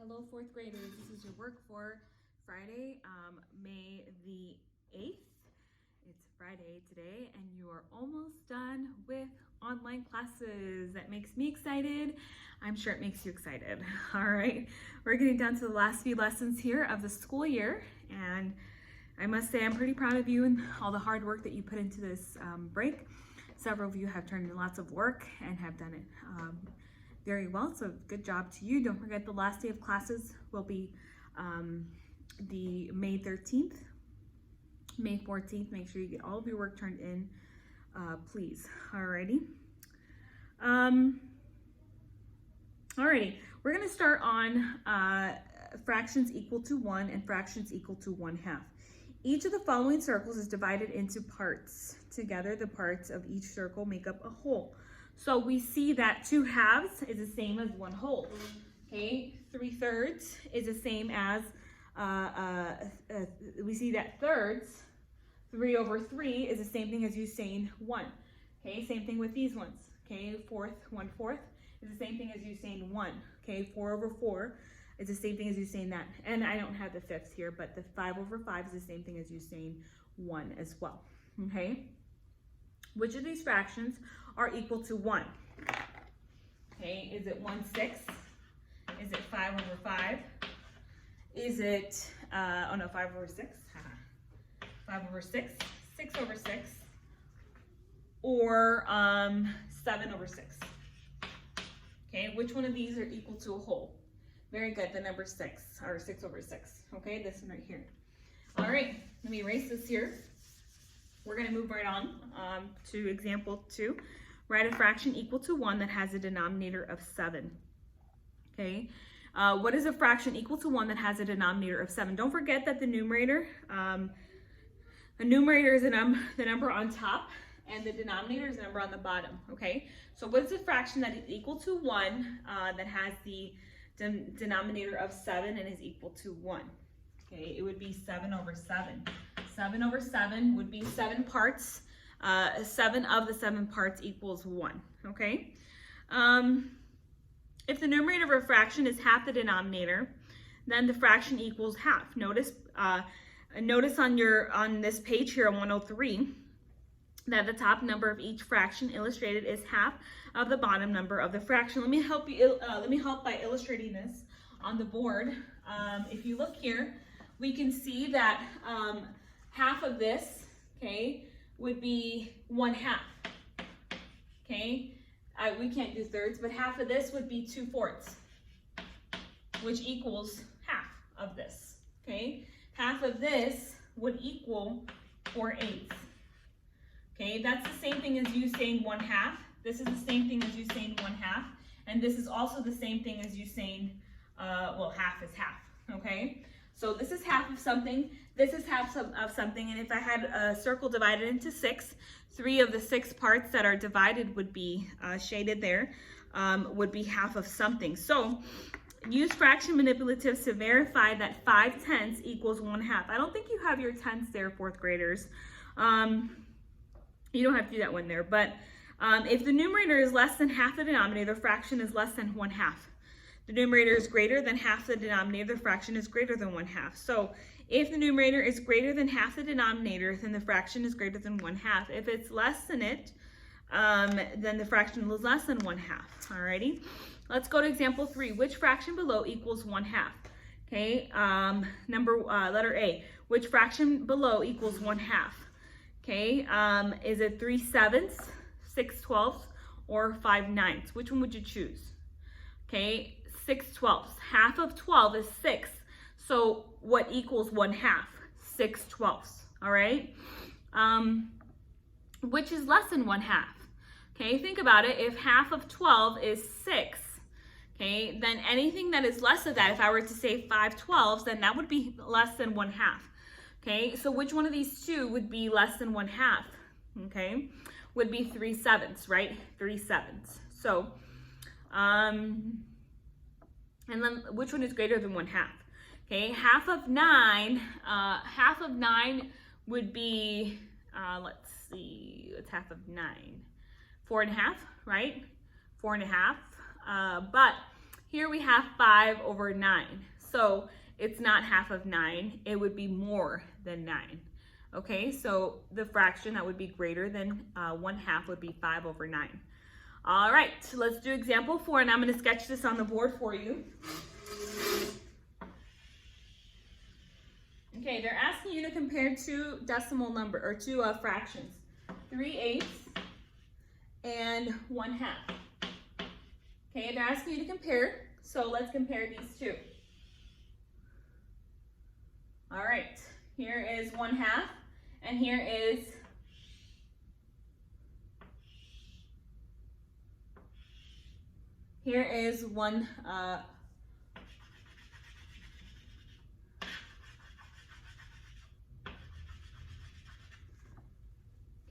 Hello, fourth graders. This is your work for Friday, May the 8th. It's Friday today, and you are almost done with online classes. That makes me excited. I'm sure it makes you excited. All right, we're getting down to the last few lessons here of the school year, and I must say I'm pretty proud of you and all the hard work that you put into this break. Several of you have turned in lots of work and have done it very well, so good job to you. Don't forget the last day of classes will be the May 13th. May 14th, make sure you get all of your work turned in, please. Alrighty. Alrighty, we're gonna start on fractions equal to 1 and fractions equal to 1/2. Each of the following circles is divided into parts. Together, the parts of each circle make up a whole. So we see that 2/2 is the same as 1 whole. Okay, 3/3 is the same as, we see that thirds, 3/3 is the same thing as you saying 1. Okay, same thing with these ones. Okay, 1/4 is the same thing as you saying 1. Okay, 4/4 is the same thing as you saying that. And I don't have the fifths here, but the 5/5 is the same thing as you saying 1 as well. Okay. Which of these fractions are equal to 1? Okay, is it 1/6? Is it 5/5? Is it, 5/6? 5/6, 6/6, or 7/6? Okay, which one of these are equal to a whole? Very good, the number 6, or 6/6. Okay, this one right here. All right, let me erase this here. We're going to move right on to example 2. Write a fraction equal to 1 that has a denominator of 7. Okay, what is a fraction equal to 1 that has a denominator of 7? Don't forget that the numerator is the number on top, and the denominator is the number on the bottom. Okay, so what is a fraction that is equal to 1 that has the denominator of 7 and is equal to 1? Okay, it would be 7/7. 7/7 would be 7 parts. 7 of the 7 parts equals 1. Okay. If the numerator of a fraction is half the denominator, then the fraction equals half. Notice on this page here on 103 that the top number of each fraction illustrated is half of the bottom number of the fraction. Let me help you. Let me help by illustrating this on the board. If you look here, we can see that half of this, okay, would be 1/2. Okay, we can't do thirds, but half of this would be 2/4, which equals half of this. Okay, half of this would equal 4/8. Okay, that's the same thing as you saying 1/2. This is the same thing as you saying 1/2, and this is also the same thing as you saying, half is half. Okay. So this is half of something, this is half of something, and if I had a circle divided into 6, 3 of the 6 parts that are divided would be shaded there, would be half of something. So use fraction manipulatives to verify that 5/10 equals 1/2. I don't think you have your tenths there, fourth graders. You don't have to do that one there, but if the numerator is less than half the denominator, the fraction is less than 1/2. The numerator is greater than half the denominator, the fraction is greater than 1/2. So if the numerator is greater than half the denominator, then the fraction is greater than 1/2. If it's less than it, then the fraction is less than 1/2. Alrighty, let's go to example 3. Which fraction below equals 1/2? Okay, letter A. Which fraction below equals 1/2? Okay, is it 3/7, 6/12, or 5/9? Which one would you choose? Okay, 6/12. Half of 12 is 6. So what equals 1/2? 6/12. All right. Which is less than 1/2? Okay, think about it. If half of 12 is 6, okay, then anything that is less of that, if I were to say 5/12, then that would be less than 1/2. Okay, so which one of these two would be less than 1/2? Okay, would be 3/7, right? 3/7. So, and then which one is greater than 1/2? Okay, half of 9 would be, let's see, what's half of 9? 4.5, right? 4.5. But Here we have 5 over 9. So it's not half of 9. It would be more than 9. Okay, so the fraction that would be greater than 1/2 would be 5 over 9. All right, let's do example 4, and I'm going to sketch this on the board for you. Okay, they're asking you to compare two decimal number or two fractions, 3/8 and 1/2. Okay, they're asking you to compare, so let's compare these two. All right, here is 1/2, and here is one.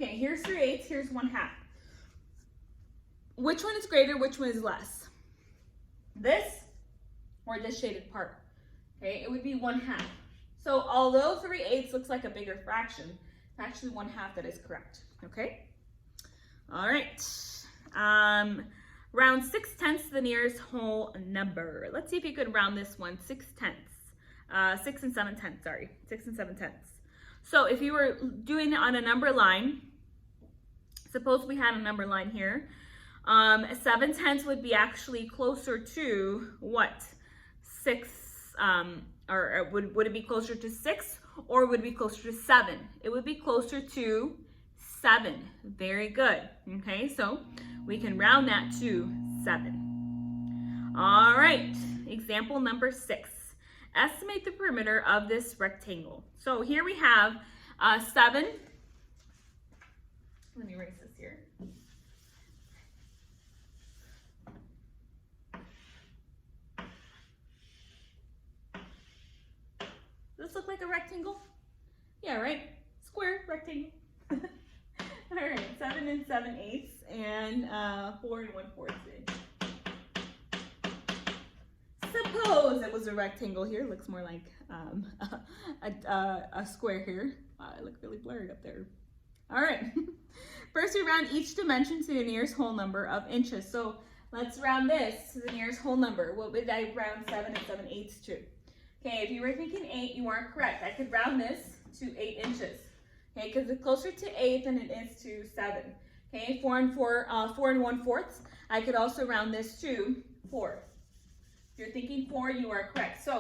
Okay, here's 3/8, here's 1/2. Which one is greater, which one is less? This or this shaded part? Okay, it would be 1/2. So although 3/8 looks like a bigger fraction, it's actually 1/2 that is correct, okay? All right, round 6/10 to the nearest whole number. Let's see if you could round this one, 6/10. 6 and 7/10, sorry, 6 and 7/10. So if you were doing it on a number line, suppose we had a number line here, 7/10 would be actually closer to what? 6, or would it be closer to 6 or would it be closer to 7? It would be closer to 7. Very good. Okay, so we can round that to 7. All right, example number 6. Estimate the perimeter of this rectangle. So here we have 7. Let me erase this here. Does this look like a rectangle? Yeah, right? Square rectangle. All right, 7 and 7/8 and 4 and 1/4 inch. Suppose it was a rectangle here. It looks more like a square here. I look really blurred up there. All right. First, we round each dimension to the nearest whole number of inches. So let's round this to the nearest whole number. What would I round 7 and 7/8 to? Okay, if you were thinking 8, you aren't correct. I could round this to 8 inches. Okay, because it's closer to 8 than it is to 7. Okay, 4 and 1/4. I could also round this to 4. If you're thinking 4, you are correct. So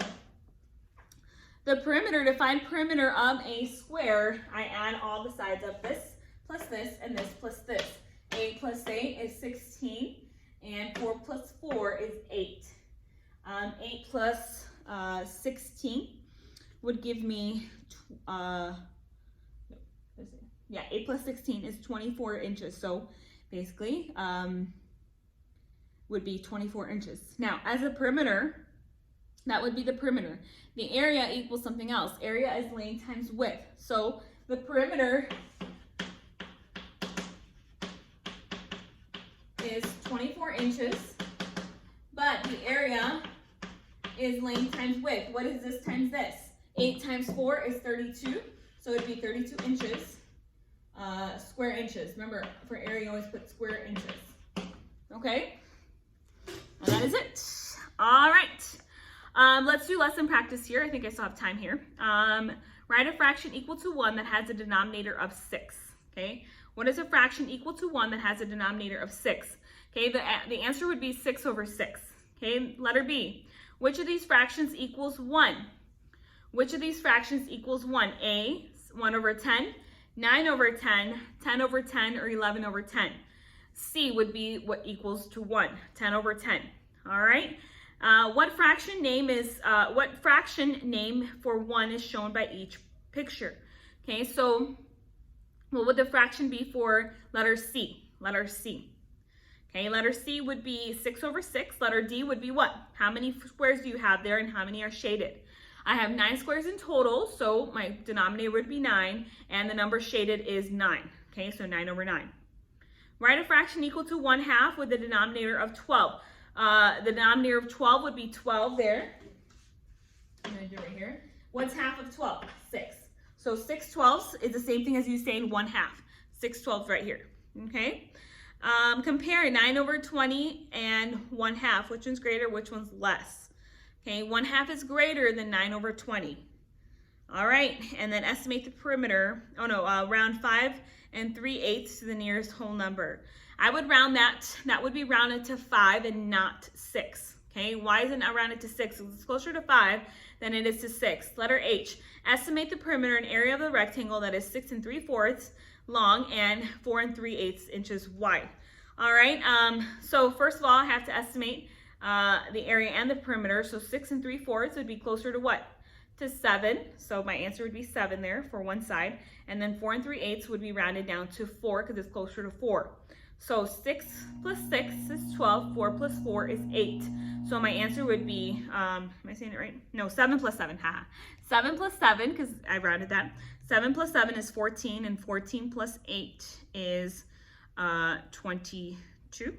the perimeter, to find perimeter of a square, I add all the sides of this plus this and this plus this. 8 plus 8 is 16, and 4 plus 4 is 8. 8 plus 16 would give me, 8 plus 16 is 24 inches. So basically, would be 24 inches. Now, as a perimeter, that would be the perimeter. The area equals something else. Area is length times width. So the perimeter is 24 inches, but the area is length times width. What is this times this? 8 times 4 is 32, so it'd be 32 inches, square inches. Remember, for area, you always put square inches. Okay? And that is it. All right. Let's do lesson practice here. I think I still have time here. Write a fraction equal to 1 that has a denominator of 6. Okay? What is a fraction equal to 1 that has a denominator of 6? Okay, the answer would be 6 over 6. Okay, letter B. Which of these fractions equals 1? Which of these fractions equals 1? A, 1 over 10, 9 over 10, 10 over 10, or 11 over 10. C would be what equals to 1, 10 over 10. All right. What fraction name for 1 is shown by each picture? Okay, so what would the fraction be for letter C? Letter C. Okay, letter C would be 6 over 6. Letter D would be what? How many squares do you have there and how many are shaded? I have 9 squares in total, so my denominator would be 9, and the number shaded is 9. Okay, so 9 over 9. Write a fraction equal to 1/2 with the denominator of 12. The denominator of 12 would be 12 there. I'm going to do it right here. What's half of 12? 6. So 6/12 is the same thing as you saying 1/2. 6/12 right here. Okay. Compare 9/20 and 1/2. Which one's greater, which one's less? Okay, 1/2 is greater than 9/20. All right, and then estimate the perimeter. Oh no, round 5 3/8 to the nearest whole number. I would round that. That would be rounded to 5 and not 6. Okay, why is it not rounded to 6? It's closer to 5 than it is to 6. Letter H, estimate the perimeter and area of the rectangle that is 6 3/4 long and 4 3/8 inches wide. All right, so first of all, I have to estimate the area and the perimeter. So 6 3/4 would be closer to what? To 7. So my answer would be 7 there for one side. And then 4 3/8 would be rounded down to 4 because it's closer to 4. So 6 plus 6 is 12. 4 plus 4 is 8. So my answer would be, am I saying it right? No, 7 plus 7. 7 plus 7, because I rounded that. 7 plus 7 is 14, and 14 plus 8 is 22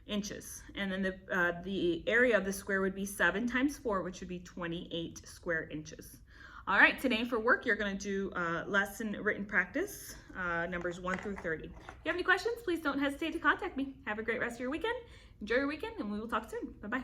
inches. And then the area of the square would be 7 times 4, which would be 28 square inches. All right, today for work, you're going to do lesson written practice, numbers 1 through 30. If you have any questions, please don't hesitate to contact me. Have a great rest of your weekend. Enjoy your weekend, and we will talk soon. Bye-bye.